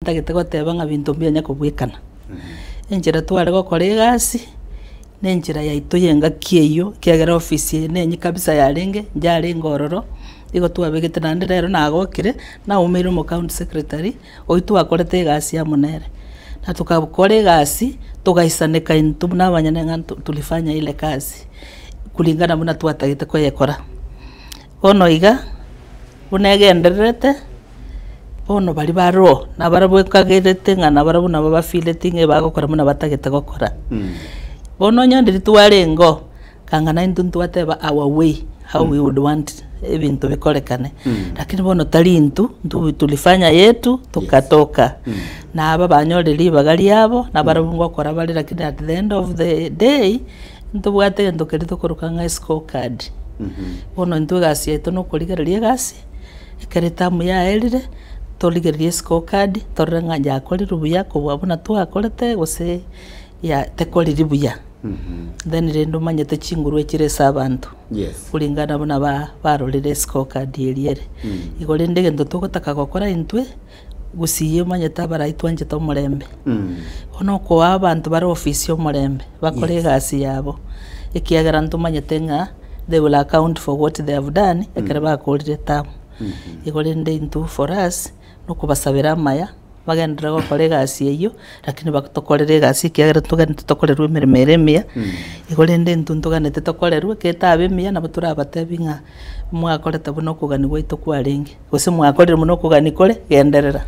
batagete goteba ng'a bintu bianya kubwikana enjira tware gokora egasi nenjira yaito yenga kieyo kiagera ofisi nenyi kabisa yarenge njare ngororo igo twabegete nande rero nagokire na umire mu county secretary oitu akorete egasi ya munere na tukakora egasi tugaisaneka intu n'abanyane ng'a tulifanya ile kazi kulingana muna twatagete koyekora ono iga unegenderete ono bari baro na barabwekagerete ng'a na barabu na babafilete nge bagokora muna batagete gokora bono nyandiri twarengo kangana intu twateba our way how we would want ebintu bikorekane lakini bono tali intu tulifanya yetu tukatoka na aba banyoreri bagali yabo na barabungo kora bali lakini at the end of the day ntu bwate ndokeri tokorukanga scorecard bono ntu gasi yetu no kurigereria gasi ekeretamu ya erire toligereria scorecard torenga ya kori rubuya kubwabona twakorete gose ya tekoriri buya then rendo manyete chinguru ekiresa abantu kulingana bona barorere scorecard eriere igore ndege ndo togotaka gokora intwe gusiye manyeta baraitwanje to murembe ono ko abantu bari office yo murembe bakore gasi yabo ikiagera ntu manyete ng'a they will account for what they have done ekere bakorire tamu igore nde into for us no kubasabira maya bagendera gokora gasi eyo lakini bakutokorere gasi kiagera tugende tokorerwe emirimo eremia igore nde ntu tuganete tokorerwe ketabe mia na batura batebinga mwakorete buno kugani gwaito kwarenge gose mwakorere muno kugani kore genderera